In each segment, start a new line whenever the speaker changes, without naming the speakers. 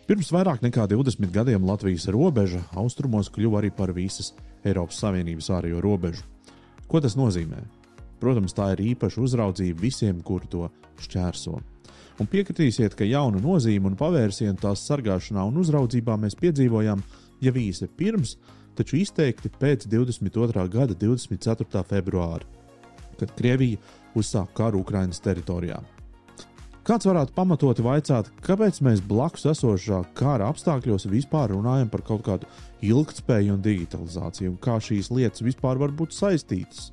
Pirms vairāk nekā 20 gadiem Latvijas robeža austrumos kļuva arī par visas Eiropas Savienības ārējo robežu. Ko tas nozīmē? Protams, tā ir īpaša uzraudzība visiem, kuri to šķērso. Un piekritīsiet, ka jaunu nozīmi un pavērsienu tās sargāšanā un uzraudzībā mēs piedzīvojām jau īsi pirms, taču izteikti pēc 22. gada 24. februāra, kad Krievija uzsāka karu Ukrainas teritorijā. Kāds varētu pamatoti vaicāt, kāpēc mēs blakus esošā kara apstākļos vispār runājam par kaut kādu ilgtspēju un digitalizāciju, un kā šīs lietas vispār var būt saistītas?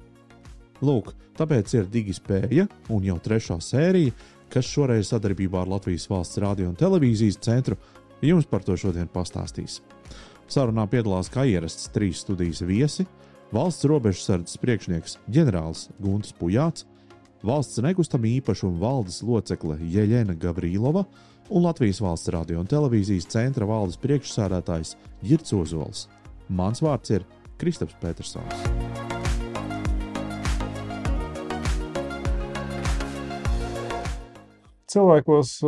Lūk, tāpēc ir Digispēja un jau 3. sērija, kas šoreiz sadarbībā ar Latvijas Valsts radio un televīzijas centru jums par to šodien pastāstīs. Sarunā piedalās kā ierasts 3 studijas viesi, valsts robežsardzes priekšnieks ģenerālis Guntis Pujāts, valsts nekustamo īpašumu valdes locekle Jeļena Gavrilova un Latvijas Valsts radio un televīzijas centra valdes priekšsēdētājs Girts Ozols. Mans vārds ir Kristaps Petersons.
Cilvēkos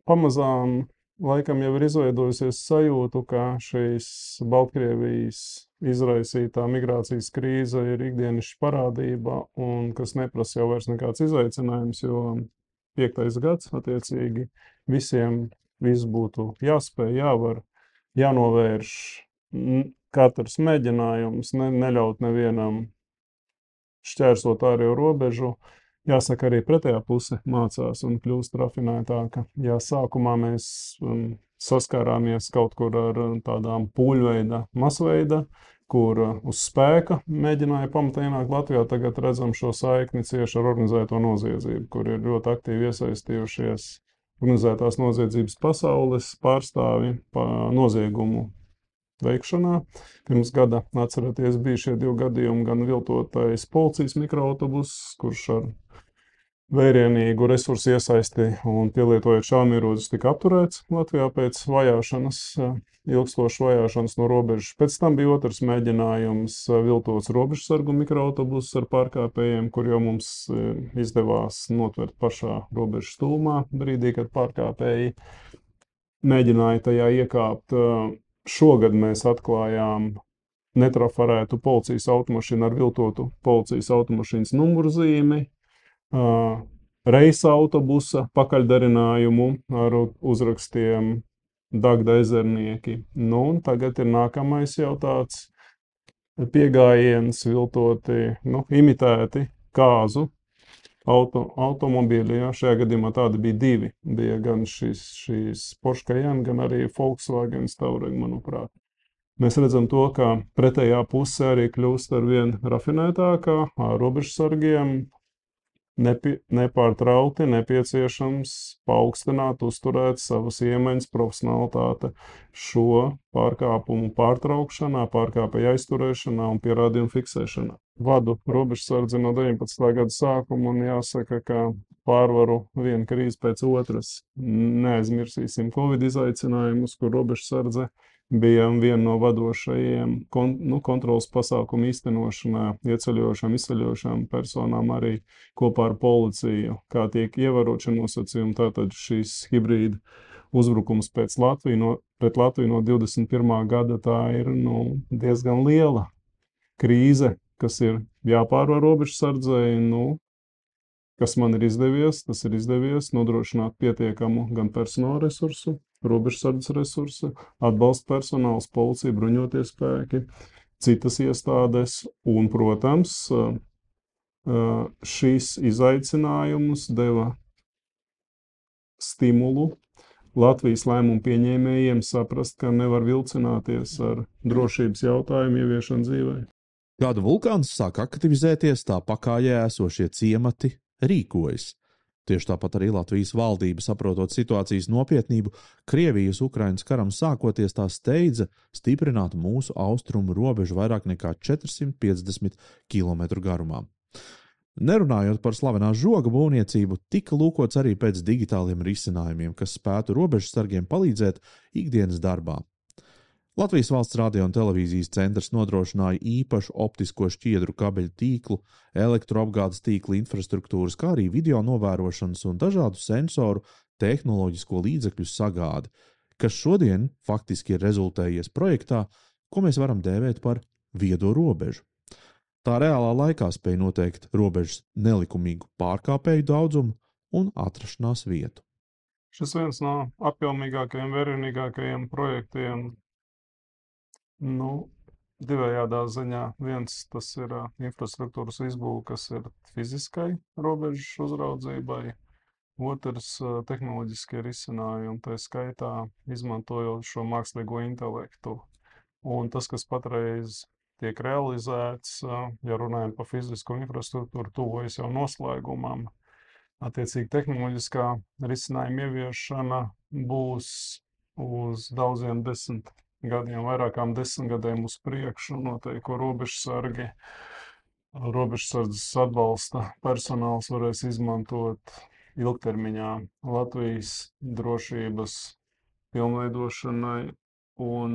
pamazām laikam jau ir izveidojusies sajūtu, ka šīs Baltkrievijas izraisītā migrācijas krīze ir ikdienišķa parādība un kas neprasa jau vairs nekāds izaicinājums, jo 5. gads attiecīgi visiem viss būtu jāspēj, jāvar, jānovērš katrs mēģinājums, neļaut nevienam šķērsot ārējo robežu. Jāsaka, arī pretējā puse mācās un kļūst rafinētāka. Ja sākumā mēs saskārāmies kaut kur ar tādām pūļveida, masveida, kur uz spēka mēģināja pamatā ienākt Latvijā, tagad redzam šo saikni cieši ar organizēto noziedzību, kur ir ļoti aktīvi iesaistījušies organizētās noziedzības pasaules pārstāvi noziegumu veikšanā. Pirms gada, atceraties, bija šie 2 gadījumi, gan viltotais policijas mikroautobus, kurš ar vērienīgu resursu iesaisti un pielietojot šaujamieročus tika apturēts Latvijā pēc vajāšanas, ilgstošas vajāšanas no robežas. Pēc tam bija otrs mēģinājums viltots robežsargu mikroautobus ar pārkāpējiem, kur jau mums izdevās notvert pašā robežas stūmā brīdī, kad pārkāpēji mēģināja tajā iekāpt. Šogad mēs atklājām netrafarētu policijas automašīnu ar viltotu policijas automašīnas numurzīmi, reisa autobusa pakaļdarinājumu ar uzrakstiem Dagda ezernieki. Un tagad ir nākamais jau tāds piegājiens viltoti, imitēti kāzu automobīļi. Ja? Šajā gadījumā tādi bija 2. Bija gan šīs Porsche Cayenne, gan arī Volkswagen Touareg, manuprāt. Mēs redzam to, ka pretējā puse arī kļūst ar vien rafinētākā, ar robežsargiem, nepārtraukti nepieciešams paaugstināt, uzturēt savas iemaņas, profesionalitāte šo pārkāpumu pārtraukšanā, pārkāpēju aizturēšanā un pierādījumu fiksēšanā. Vadu robežsardzi no 19. gada sākuma un jāsaka, ka pārvaru vienu krīzi pēc otras. Neaizmirsīsim Covid izaicinājumus, kur robežsardze bija viena no vadošajiem kontrolas pasākumu īstenošanā, ieceļošām, izceļošām personām arī kopā ar policiju, kā tiek ievērot šie nosacījumi. Tātad šīs hibrīda uzbrukums pret Latviju no 21. gada, tā ir diezgan liela krīze, kas ir jāpārvar robežsardzei, kas man ir izdevies, tas ir izdevies nodrošināt pietiekamu gan personāla resursu, robežsardzes resursi, atbalsta personāls, policija, bruņotie spēki, citas iestādes un, protams, šīs izaicinājumus deva stimulu Latvijas lēmumu pieņēmējiem saprast, ka nevar vilcināties ar drošības jautājumu ieviešanu dzīvē.
Kāda vulkāns sāk aktivizēties, tā pakājē esošie ciemati rīkojas. Tieši tāpat arī Latvijas valdība, saprotot situācijas nopietnību, Krievijas-Ukrainas karam sākoties, tā steidza stiprināt mūsu austrumu robežu vairāk nekā 450 km garumā. Nerunājot par slavenā žoga būvniecību, tika lūkots arī pēc digitāliem risinājumiem, kas spētu robežsargiem palīdzēt ikdienas darbā. Latvijas Valsts radio un televīzijas centrs nodrošināja īpašu optisko šķiedru kabeļu tīklu, elektroapgādes tīkla infrastruktūras, kā arī video novērošanas un dažādu sensoru tehnoloģisko līdzekļu sagādi, kas šodien faktiski ir rezultējies projektā, ko mēs varam dēvēt par viedo robežu. Tā reālā laikā spēj noteikt robežas nelikumīgu pārkāpēju daudzumu un atrašanās vietu.
Šis viens no apjomīgākajiem, vērienīgākajiem projektiem, divējādā ziņā. Viens, tas ir infrastruktūras izbūve, kas ir fiziskai robežas uzraudzībai. Otrs, tehnoloģiskie risinājumi, tā skaitā izmantojot šo mākslīgo intelektu. Un tas, kas patreiz tiek realizēts, ja runājam par fizisko infrastruktūru, tuvojas jau noslēgumam. Attiecīgi tehnoloģiskā risinājuma ieviešana būs uz daudziem 10 gadiem, vairākām 10 gadiem uz priekšu, noteikti, ko robežsardzes atbalsta personāls varēs izmantot ilgtermiņā Latvijas drošības pilnveidošanai un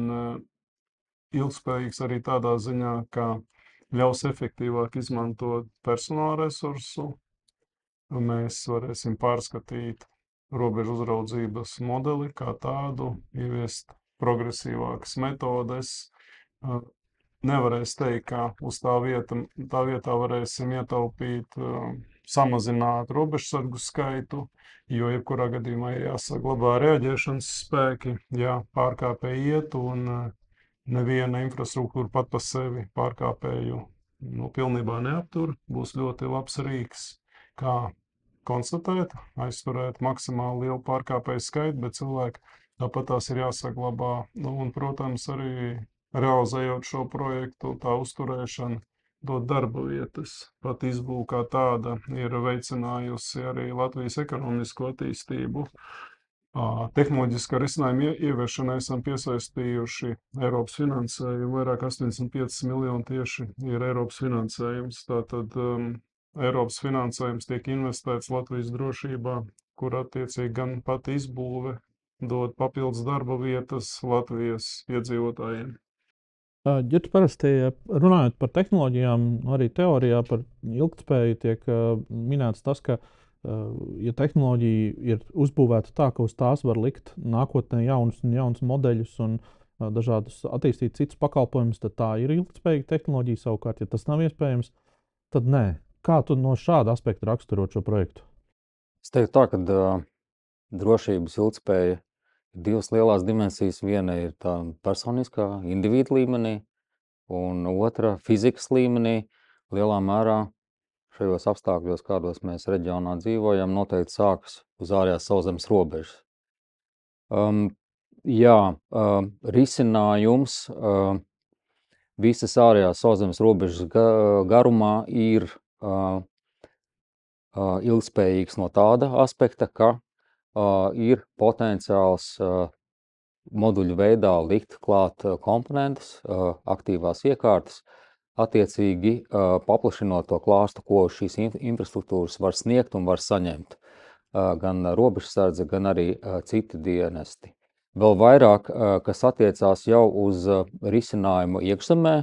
ilgspējīgs arī tādā ziņā, ka ļaus efektīvāk izmantot personāla resursu. Mēs varēsim pārskatīt robežu uzraudzības modeli kā tādu, ieviest progresīvākas metodes. Nevarēs teikt, ka uz tā vietā varēsim ietaupīt, samazināt robežsargu skaitu, jo jebkurā gadījumā ir jāsaglabā reaģēšanas spēki, ja pārkāpēji iet, un neviena infrastruktūra pat pa sevi pārkāpēju pilnībā neaptur. Būs ļoti labs rīks, kā konstatēt, aizturēt maksimāli lielu pārkāpēju skaitu, bet cilvēki tāpat tās ir jāsaglabā. Un, protams, arī realizējot šo projektu, tā uzturēšana dod darba vietas. Pat izbūve kā tāda ir veicinājusi arī Latvijas ekonomisko attīstību. Tehnoloģiskā risinājuma ieviešanai esam piesaistījuši Eiropas finansējumu. Vairāk 85 miljoni tieši ir Eiropas finansējums. Tātad Eiropas finansējums tiek investēts Latvijas drošībā, kur attiecīgi gan pati izbūve dod papildus darba vietas Latvijas iedzīvotājiem.
Ja tu parasti runājot par tehnoloģijām, arī teorijā par ilgtspēju tiek minēts tas, ka ja tehnoloģija ir uzbūvēta tā, ka uz tās var likt nākotnē jaunus modeļus un dažādus attīstīt citus pakalpojumus, tad tā ir ilgtspējīga tehnoloģija. Savukārt, ja tas nav iespējams, tad nē. Kā tu no šāda aspekta raksturot šo projektu?
Es teiktu tā, ka drošības ilgtspēja ir divas lielās dimensijas. Viena ir tā personiskā, individu līmenī, un otra fizikas līmenī. Lielā mērā šajos apstākļos, kādos mēs reģionā dzīvojam, noteikti sākas uz ārējās sauszemes robežas. Risinājums visas ārējās sauszemes robežas garumā ir ilgspējīgs no tāda aspekta, ka ir potenciāls moduļu veidā likt klāt komponentus, aktīvās iekārtas, attiecīgi paplašinot to klāstu, ko šīs infrastruktūras var sniegt un var saņemt. Gan robežsardze, gan arī citi dienesti. Vēl vairāk, kas attiecās jau uz risinājumu iekšzemē,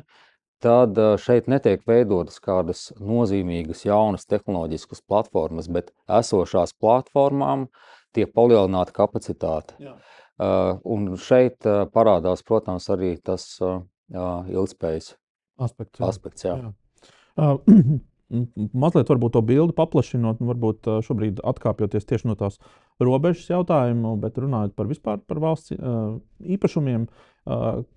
tad šeit netiek veidotas kādas nozīmīgas jaunas tehnoloģiskas platformas, bet esošās platformām tiek palielināta kapacitāte. Jā. Un šeit parādās, protams, arī tas ilgspējas aspekts, jā.
Mazliet varbūt to bildi paplašinot, varbūt šobrīd atkāpjoties tieši no tās robežas jautājumu, bet runājot par valsts īpašumiem,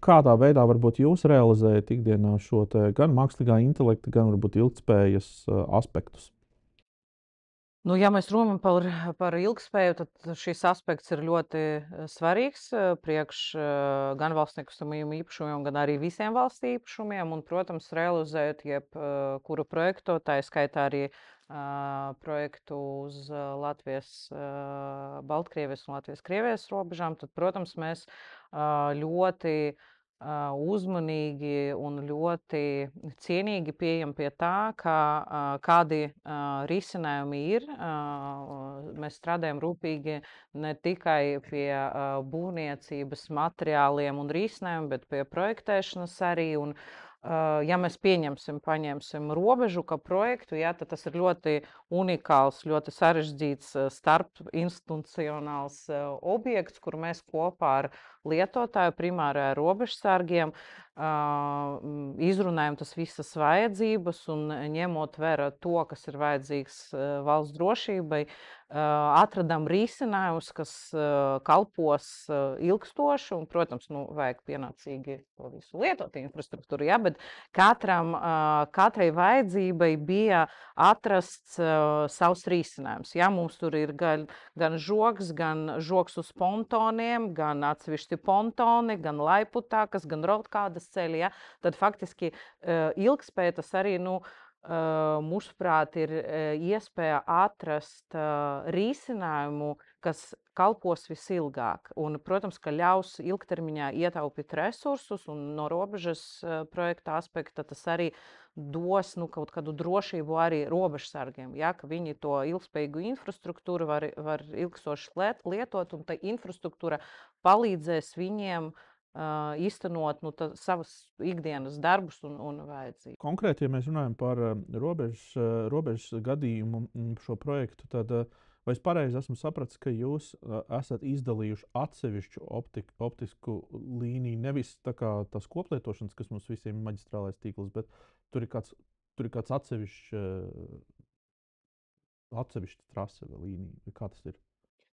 kādā veidā varbūt jūs realizējat ikdienā šo te gan mākslīgā intelekta, gan varbūt ilgtspējas aspektus?
Ja mēs runājam par ilgspēju, tad šis aspekts ir ļoti svarīgs priekš gan valsts nekustamajiem īpašumiem, gan arī visiem valsts īpašumiem. Un, protams, realizējot jebkuru projektu, tā skaitā arī projektu uz Latvijas, Baltkrievijas un Latvijas-Krievijas robežām, tad, protams, mēs ļoti uzmanīgi un ļoti cienīgi pieejam pie tā, kādi risinājumi ir. Mēs strādājam rūpīgi ne tikai pie būvniecības materiāliem un risinājumiem, bet pie projektēšanas arī. Un ja mēs paņemsim robežu kā projektu, ja, tad tas ir ļoti unikāls, ļoti sarežģīts starpinstitucionāls objekts, kur mēs kopā ar lietotāju primārā robežsargiem izrunājam tas visas vajadzības un ņemot vērā to, kas ir vajadzīgs valsts drošībai, atradam risinājumus, kas kalpos ilgstoši un, protams, vajag pienācīgi to visu lietot infrastruktūru, ja, bet katrai vajadzībai bija atrasts savs risinājums. Ja, mums tur ir gan žogs uz pontoniem, gan atsevišķi pontoni, gan laiputākas, gan rotkādas ceļi, ja, tad faktiski ilgspēja tas arī, mūsuprāt, ir iespēja atrast risinājumu, kas kalpos visilgāk. Un, protams, ka ļaus ilgtermiņā ietaupīt resursus un no robežas projekta aspekta tas arī dos kaut kādu drošību arī robežsargiem, ja, ka viņi to ilgspējīgu infrastruktūru var ilgstoši lietot un tā infrastruktūra palīdzēs viņiem īstenot savas ikdienas darbus un vajadzības.
Konkrēti, ja mēs runājam par robežas gadījumu šo projektu, tad vai es pareizi esmu sapratis, ka jūs esat izdalījuši atsevišķu optisku līniju, nevis tā kā tas koplietošanas, kas mums visiem ir maģistrālais tīkls, bet tur ir kāds atsevišķa trase vai līnija, kā tas ir?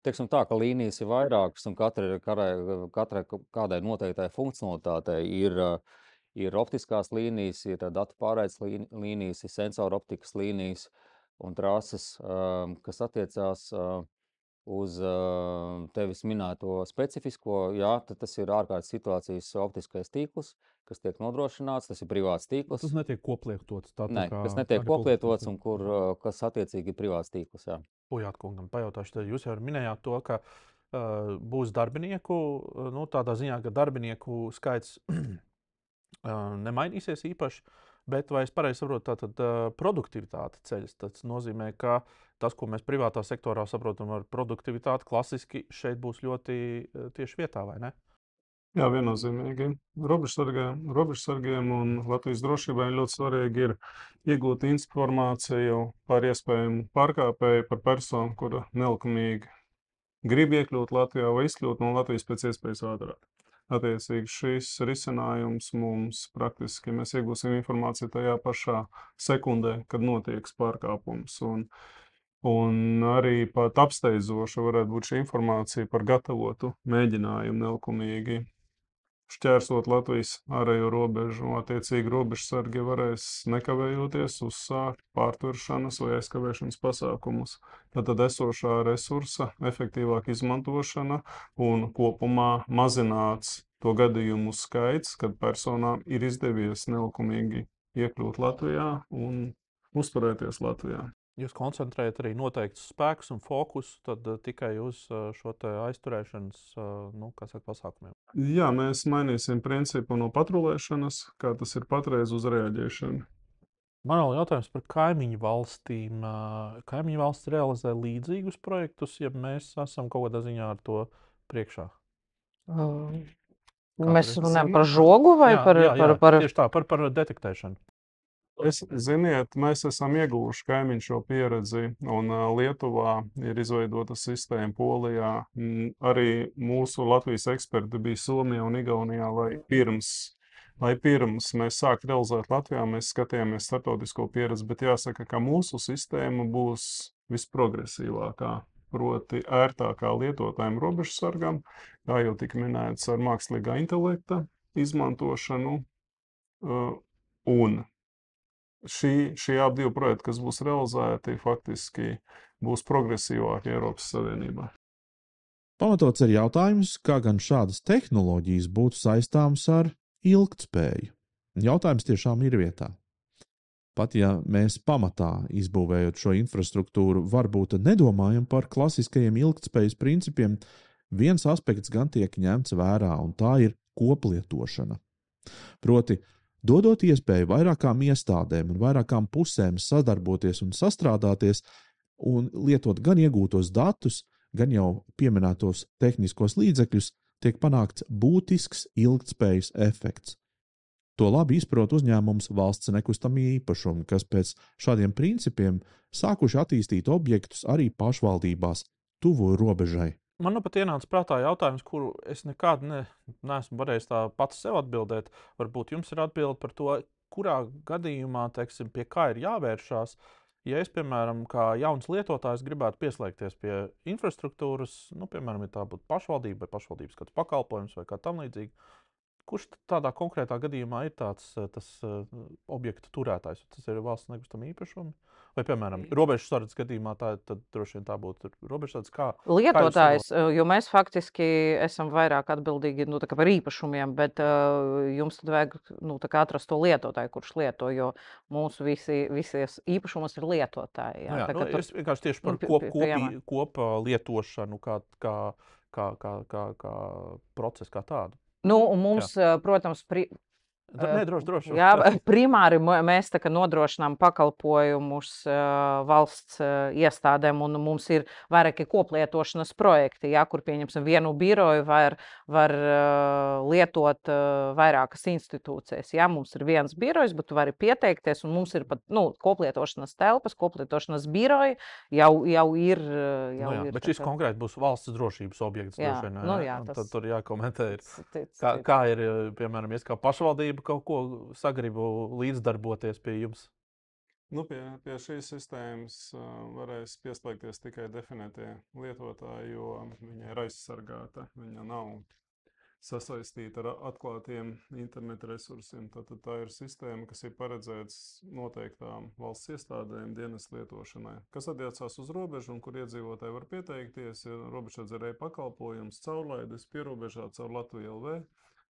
Teiksim tā, ka līnijas ir vairākas un kādai noteiktai funkcionalitātei ir optiskās līnijas, ir datu pārraides līnijas, ir sensoru optikas līnijas un trases, kas attiecās uz tevis minēto specifisko, jā, tad tas ir ārkārtas situācijas optiskais tīkls, kas tiek nodrošināts, tas ir privāts tīkls.
Tas netiek koplietots.
Tas netiek koplietots un kas attiecīgi ir privāts tīkls, jā.
Ujātkungam pajautāšu, tad jūs jau minējāt to, ka būs darbinieku, tādā ziņā, ka darbinieku skaits nemainīsies īpaši, bet vai es pareizi saprotu, tātad produktivitāte ceļas. Tas nozīmē, ka tas, ko mēs privātā sektorā saprotam ar produktivitāti, klasiski šeit būs ļoti tieši vietā, vai ne?
Jā, viennozīmīgi. Robežsargiem un Latvijas drošībai ļoti svarīgi ir iegūt informāciju par iespējamu pārkāpēju, par personu, kura nelikumīgi grib iekļūt Latvijā vai izkļūt no Latvijas pēc iespējas ātrāk. Attiecīgi šis risinājums mums praktiski mēs iegūsim informāciju tajā pašā sekundē, kad notiek pārkāpums. Un arī pat apsteidzoša varētu būt šī informācija par gatavotu mēģinājumu nelikumīgi šķērsot Latvijas ārējo robežu. Attiecīgi robežsargi varēs nekavējoties uzsākt pārtveršanas vai aizkavēšanas pasākumus. Tātad esošā resursa efektīvāka izmantošana un kopumā mazināts to gadījumu skaits, kad personām ir izdevies nelikumīgi iekļūt Latvijā un uzturēties Latvijā.
Jūs koncentrējat arī noteiktus spēkus un fokusu tad tikai uz šo te aizturēšanas pasākumiem?
Jā, mēs mainīsim principu no patrulēšanas, kā tas ir patreiz, uz reaģēšanu.
Man vēl jautājums par kaimiņu valstīm. Kaimiņu valsts realizē līdzīgus projektus, ja mēs esam kaut kādā ziņā ar to priekšā?
Mēs runājam par žogu vai par...
Tieši tā, par detektēšanu.
Ziniet, mēs esam ieguvuši kaimiņu šo pieredzi, un Lietuvā ir izveidota sistēma, Polijā. Arī mūsu Latvijas eksperti bija Somijā un Igaunijā, lai pirms mēs sāktu realizēt Latvijā, mēs skatījāmies starptautisko pieredzi, bet jāsaka, ka mūsu sistēma būs visprogresīvākā, proti ērtākā lietotājiem robežsargam, kā jau tika minēts, ar mākslīgā intelekta izmantošanu un šie abi divi projekti, kas būs realizēti, faktiski būs progresīvāki Eiropas Savienībā.
Pamatots ir jautājums, kā gan šādas tehnoloģijas būtu saistāmas ar ilgtspēju. Jautājums tiešām ir vietā. Pat ja mēs pamatā, izbūvējot šo infrastruktūru, varbūt nedomājam par klasiskajiem ilgtspējas principiem, viens aspekts gan tiek ņemts vērā, un tā ir koplietošana. Proti, dodot iespēju vairākām iestādēm un vairākām pusēm sadarboties un sastrādāties un lietot gan iegūtos datus, gan jau pieminētos tehniskos līdzekļus, tiek panākts būtisks ilgtspējas efekts. To labi izprot uzņēmums Valsts nekustamie īpašumi, kas pēc šādiem principiem sākuši attīstīt objektus arī pašvaldībās tuvu robežai.
Man nu pat ienāca prātā jautājums, kuru es nekad neesmu varējis tā pats sev atbildēt. Varbūt jums ir atbilde par to, kurā gadījumā, teiksim, pie kā ir jāvēršās. Ja es, piemēram, kā jauns lietotājs gribētu pieslēgties pie infrastruktūras, piemēram, ja tā būtu pašvaldība vai pašvaldības kāds pakalpojums vai kā tam līdzīgi, kurš tādā konkrētā gadījumā ir tas objektu turētājs? Tas ir valsts nekustamie īpašumi? Vai, piemēram, robežsardzes gadījumā tad droši vien tā būtu robežsardzes kā
lietotājs, jo mēs faktiski esam vairāk atbildīgi par īpašumiem, bet jums tad vajag atrast to lietotāju, kurš lieto, jo mūsu visies īpašumos ir lietotāji.
Jā, es vienkārši tieši par kopa lietošanu kā procesu kā tādu.
Un mums, protams,
droši.
Jā, primāri mēs nodrošinām pakalpojumus valsts iestādēm, un mums ir vairāki koplietošanas projekti, kur, pieņemsim, vienu biroju var lietot vairākas institūcijas. Jā, mums ir viens birojs, bet tu vari pieteikties, un mums ir pat koplietošanas telpas, koplietošanas biroji jau ir.
Bet šis konkrēti būs valsts drošības objekts.
Jā,
tad tur jākomentē. Kā ir, piemēram, kā pašvaldība kaut ko sagribu līdzdarboties pie jums?
Pie šīs sistēmas varēs pieslēgties tikai definētie lietotāji, jo viņa ir aizsargāta. Viņa nav sasaistīta ar atklātiem interneta resursiem. Tātad tā ir sistēma, kas ir paredzēts noteiktām valsts iestādēm dienas lietošanai. Kas attiecās uz robežu un kur iedzīvotāji var pieteikties, ir robežsardze pakalpojums caurlaides pierobežā caur Latviju LV.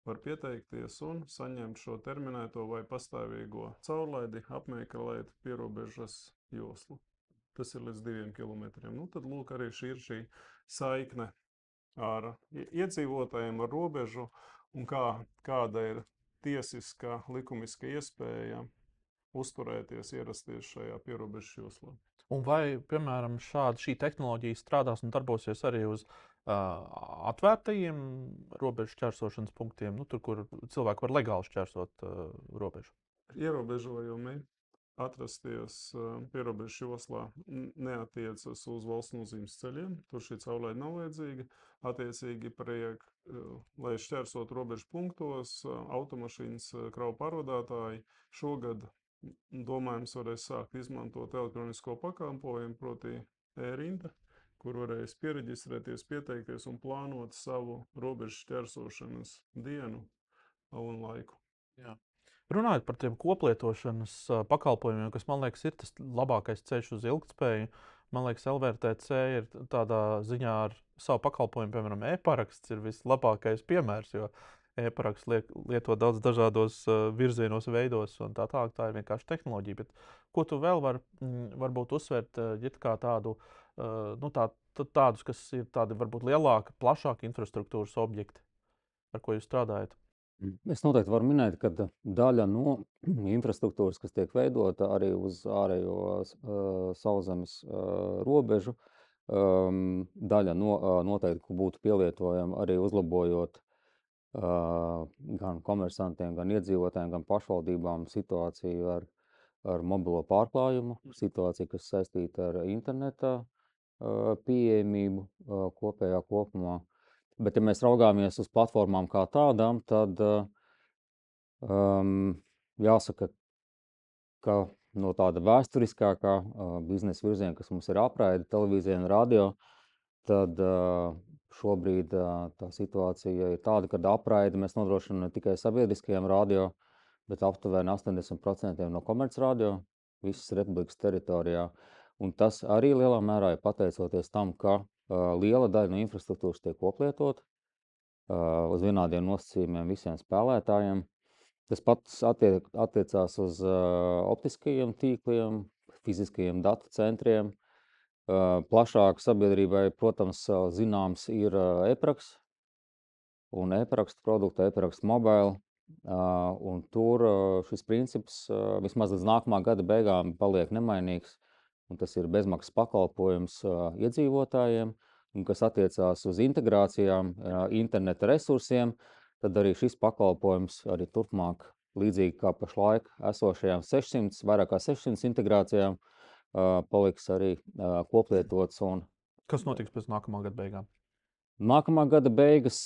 Var pieteikties un saņemt šo terminēto vai pastāvīgo caurlaidi, apmeklēt pierobežas joslu. Tas ir līdz 2 kilometriem. Tad lūk, arī šī ir šī saikne ar iedzīvotājiem, ar robežu un kāda ir tiesiska, likumiska iespēja uzturēties, ierasties šajā pierobežas joslā.
Un vai, piemēram, šī tehnoloģija strādās un darbosies arī uz atvērtajiem robežu šķērsošanas punktiem, tur, kur cilvēki var legāli šķērsot robežu?
Ierobežojumi atrasties pierobežas joslā neatiecas uz valsts nozīmes ceļiem. Tur šī caurlaide nav vajadzīga. Attiecīgi, lai šķērsot robežu punktos, automašīnas kravu pārvadātāji šogad, domājams, varēs sākt izmantot elektronisko pakalpojumu, proti e-rinda, kur varēs piereģistrēties, pieteikties un plānot savu robežu šķērsošanas dienu un laiku.
Jā. Runājot par tiem koplietošanas pakalpojumiem, kas, man liekas, ir tas labākais ceļš uz ilgtspēju, man liekas, LVRTC ir tādā ziņā ar savu pakalpojumu, piemēram, e-paraksts ir vislabākais piemērs, jo e-paraksts lieto daudz dažādos virzienos, veidos, un tā ir vienkārši tehnoloģija. Bet ko tu vēl varbūt uzsvērt, kā tādus, kas ir tādi varbūt lielāki, plašāki infrastruktūras objekti, ar ko jūs strādājat?
Es noteikti varu minēt, ka daļa no infrastruktūras, kas tiek veidota arī uz ārējo sauszemes robežu, daļa noteikti būtu pielietojama arī uzlabojot gan komersantiem, gan iedzīvotājiem, gan pašvaldībām situāciju ar mobilo pārklājumu, situāciju, kas saistīta ar interneta pieejamību kopējā kopumā. Bet, ja mēs raugāmies uz platformām kā tādām, tad jāsaka, ka no tāda vēsturiskākā biznesa virziena, kas mums ir apraide, televīzija un radio, tad šobrīd tā situācija ir tāda, ka apraidi mēs nodrošinām ne tikai sabiedriskajiem radio, bet aptuveni 80% no komercradio visas republikas teritorijā. Un tas arī lielā mērā ir pateicoties tam, ka liela daļa no infrastruktūras tiek koplietota uz vienādiem nosacījumiem visiem spēlētājiem. Tas pats attiecās uz optiskajiem tīkliem, fiziskajiem datu centriem. Plašāk sabiedrībai, protams, zināms ir e-paraksts un e-parakstu produktu, e-parakstu mobile. Un tur šis princips vismaz līdz nākamā gada beigām paliek nemainīgs. Un tas ir bezmaksas pakalpojums iedzīvotājiem, un kas attiecās uz integrācijām, interneta resursiem, tad arī šis pakalpojums arī turpmāk līdzīgi kā pašlaik esošajām 600, vairāk kā 600 integrācijām, paliks arī koplietots. Un
Kas notiks pēc nākamā gada beigām?
nākamā gada beigas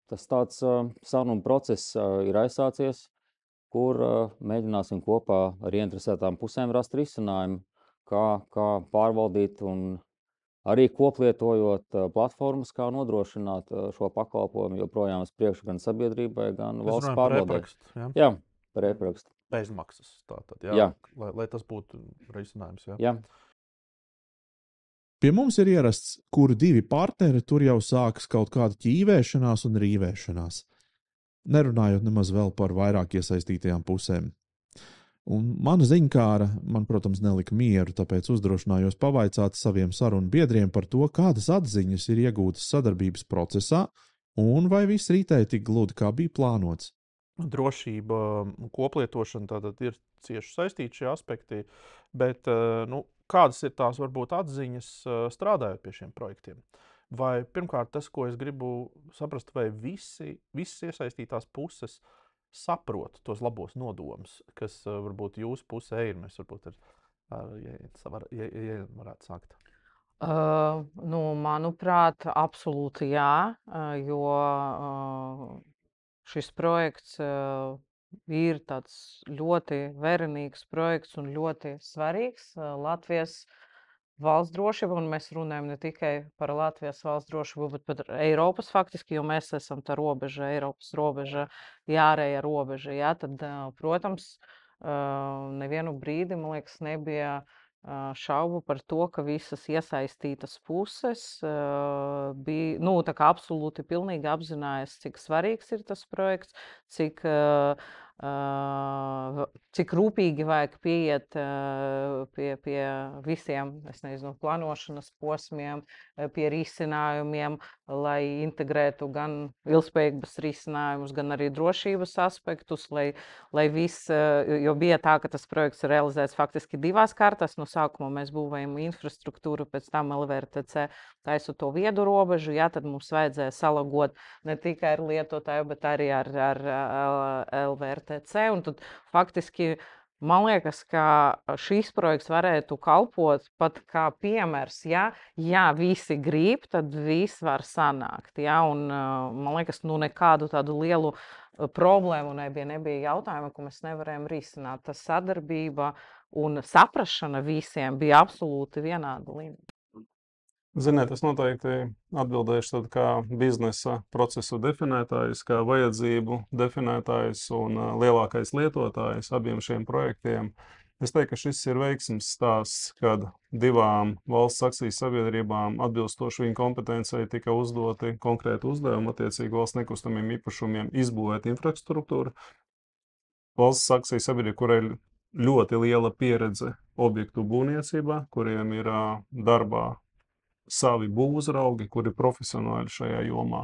tas tāds sarunu process ir aizsācies, kur mēģināsim kopā ar ieinteresētām pusēm rast risinājumu, kā pārvaldīt un arī koplietojot platformas, kā nodrošināt šo pakalpojumu joprojām uz priekšu gan sabiedrībai, gan valsts pārvaldē.
Ja?
Jā, par e-parakstu.
Bezmaksas. Tātad,
Jā.
Lai tas būtu risinājums.
Jā.
Pie mums ir ierasts, kur divi partneri tur jau sākas kaut kāda ķīvēšanās un rīvēšanās. Nerunājot nemaz vēl par vairāk iesaistītajām pusēm. Un mana ziņkāra man, protams, nelika mieru, tāpēc uzdrošinājos pavaicāt saviem sarunu biedriem par to, kādas atziņas ir iegūtas sadarbības procesā un vai viss ritēja tik gludi, kā bija plānots.
Drošība un koplietošana tātad ir cieši saistīti šie aspekti, bet kādas ir tās varbūt atziņas strādājot pie šiem projektiem? Vai pirmkārt tas, ko es gribu saprast, vai visas iesaistītās puses saprot tos labos nodomus, kas varbūt jūsu pusē ir? Mēs varbūt varētu sākt.
Manuprāt, absolūti jā, jo šis projekts ir tāds ļoti verenīgs projekts un ļoti svarīgs Latvijas valsts drošība, un mēs runājam ne tikai par Latvijas valsts drošību, bet par Eiropas faktiski, jo mēs esam tā robeža, Eiropas robeža, ārējā robeža. Jā, tad, protams, nevienu brīdi, man liekas, nebija šaubu par to, ka visas iesaistītas puses bija, tā kā absolūti pilnīgi apzinājās, cik svarīgs ir tas projekts, cik rūpīgi vajag pieiet pie visiem, plānošanas posmiem, pie risinājumiem, lai integrētu gan ilgspējīgus risinājumus, gan arī drošības aspektus, lai viss, jo bija tā, ka tas projekts ir realizēts faktiski divās kārtās. No sākuma mēs būvējam infrastruktūru, pēc tam LVRTC taisu to viedu robežu, tad mums vajadzēja salagot ne tikai ar lietotāju, bet arī ar LVRTC, un tad faktiski man liekas, ka šīs projekts varētu kalpot pat kā piemērs, ja visi grib, tad viss var sanākt, un man liekas, nekādu tādu lielu problēmu nebija jautājumu, ko mēs nevarējām risināt. Tas sadarbība un saprašana visiem bija absolūti vienāda līmenī.
Ziniet, es noteikti atbildēšu tad kā biznesa procesu definētājs, kā vajadzību definētājs un lielākais lietotājs abiem šiem projektiem. Es teiktu, ka šis ir veiksmes stāsts, kad divām valsts akcijas sabiedrībām atbilstoši viņu kompetencei tika uzdoti konkrēti uzdevumi attiecīgi valsts nekustamiem īpašumiem izbūvēt infrastruktūru. Valsts akcijas sabiedrība, kurai ir ļoti liela pieredze objektu būvniecībā, kuriem ir darbā savi būvuzraugi, kuri profesionāli šajā jomā.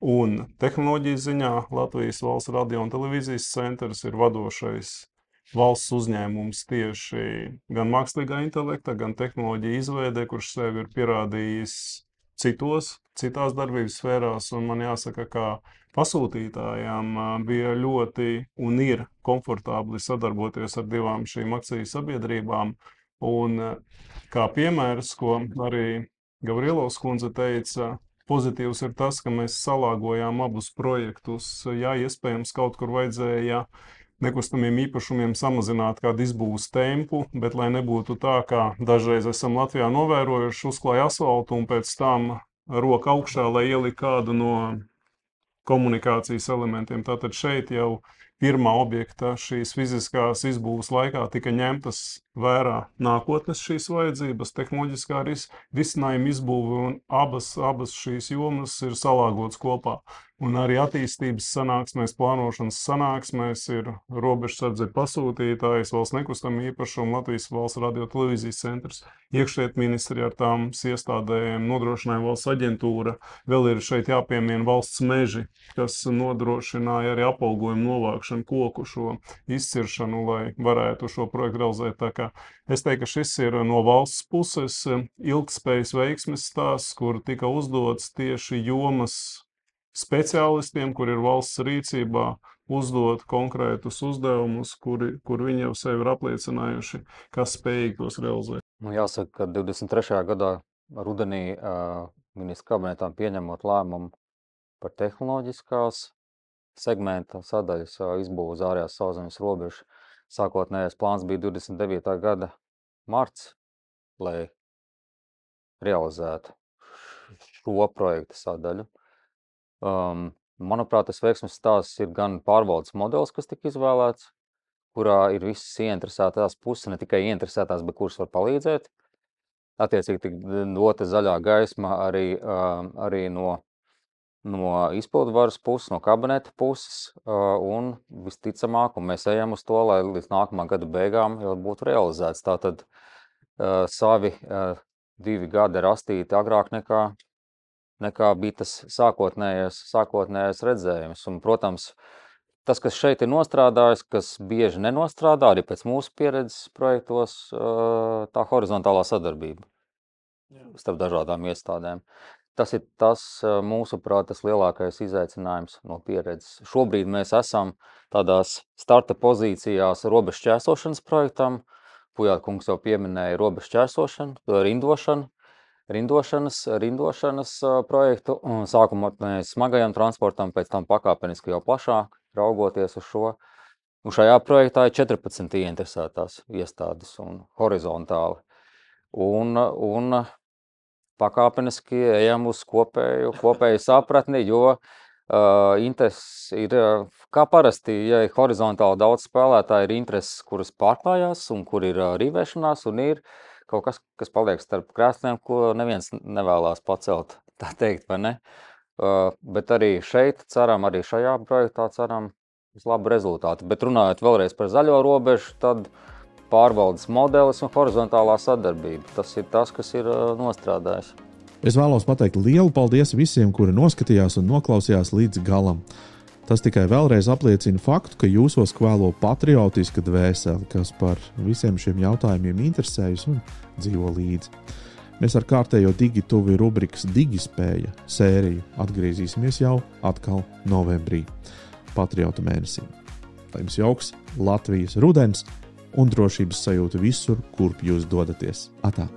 Un tehnoloģijas ziņā Latvijas valsts radio un televīzijas centrs ir vadošais valsts uzņēmums tieši gan mākslīgā intelekta, gan tehnoloģija izveidē, kurš sevi ir pierādījis citās darbības sfērās, un man jāsaka, ka pasūtītājām bija ļoti un ir komfortabli sadarboties ar divām šīm akciju sabiedrībām. Un kā piemērs, ko arī Gavrielovs kundze teica, pozitīvs ir tas, ka mēs salāgojām abus projektus. Jā, iespējams, kaut kur vajadzēja nekustamiem īpašumiem samazināt kādu izbūves tempu, bet lai nebūtu tā, kā dažreiz esam Latvijā novērojuši, uzklāja asfaltu un pēc tam roka augšā, lai ielikt kādu no komunikācijas elementiem. Tātad šeit jau pirmā objekta šīs fiziskās izbūves laikā tika ņemtas vērā nākotnes šīs vajadzības, tehnoloģiskā risinājuma izbūve, un abas šīs jomas ir salāgotas kopā. Un arī attīstības sanāksmēs, plānošanas sanāksmēs ir robežsardze pasūtītājs, valsts nekustamā īpašuma, Latvijas valsts radio televīzijas centrs, iekšlietu ministrija ar tām iestādēm, nodrošinājuma valsts aģentūra. Vēl ir šeit jāpiemina valsts meži, kas nodrošināja arī apaugojumu novākšanu, koku šo izciršanu, lai varētu šo projektu realizēt. Tā kā es teiktu, ka šis ir no valsts puses ilgspējas veiksmes stāsts, kur tika uzdots tieši jomas speciālistiem, kur ir valsts rīcībā, uzdot konkrētus uzdevumus, kur viņi jau sevi ir apliecinājuši, kas spējīgi tos realizēt.
Nu, jāsaka, ka 23. gadā rudenī ministra kabinetām pieņemot lēmumu par tehnoloģiskās segmenta sadaļas izbūvu uz ārējās sauszemes robežas. Sākotnējais plāns bija 29. gada marts, lai realizētu šo projektu sadaļu. Manuprāt, tas veiksmes stāsts ir gan pārvaldes modelis, kas tika izvēlēts, kurā ir visas ieinteresētās puses, ne tikai ieinteresētās, bet kuras var palīdzēt. Attiecīgi tika dota zaļā gaisma arī no izpildvaras puses, no kabineta puses, un visticamāk, un mēs ejam uz to, lai līdz nākamā gada beigām jau būtu realizēts. Tātad savi 2 gadi rastīti agrāk nekā bija tas sākotnējais redzējums. Un, protams, tas, kas šeit ir nostrādājis, kas bieži nenostrādā, arī pēc mūsu pieredzes projektos, tā horizontālā sadarbība starp dažādām iestādēm. Tas ir mūsuprāt, tas lielākais izaicinājums no pieredzes. Šobrīd mēs esam tādās starta pozīcijās robežu šķērsošanas projektam. Pujāt kungs jau pieminēja robežu šķērsošanu, rindošanas projektu, sākumā smagajam transportam, pēc tam pakāpeniski jau plašāk, raugoties uz šo. Un šajā projektā ir 14 ieinteresētās iestādes un horizontāli. Un pakāpeniski ejam uz kopēju sapratni, jo intereses ir, kā parasti, ja ir horizontāli daudz spēlētāji, ir intereses, kuras pārklājās un kur ir rīvēšanās un ir kaut kas, kas paliek starp krēsliem, ko neviens nevēlās pacelt, tā teikt, vai ne? Bet arī šeit ceram, arī šajā projektā ceram uz labu rezultātu. Bet runājot vēlreiz par zaļo robežu, tad pārvaldes modelis un horizontālā sadarbība. Tas ir tas, kas ir nostrādājis.
Es vēlos pateikt lielu paldies visiem, kuri noskatījās un noklausījās līdz galam. Tas tikai vēlreiz apliecina faktu, ka jūsos kvēlo patriotiska dvēseli, kas par visiem šiem jautājumiem interesējas un dzīvo līdzi. Mēs ar kārtējo Digituvi rubrikas Digispēja sēriju atgriezīsimies jau atkal novembrī, Patriotu mēnesī. Lai jums jauks Latvijas rudens un drošības sajūta visur, kurp jūs dodaties. Atā!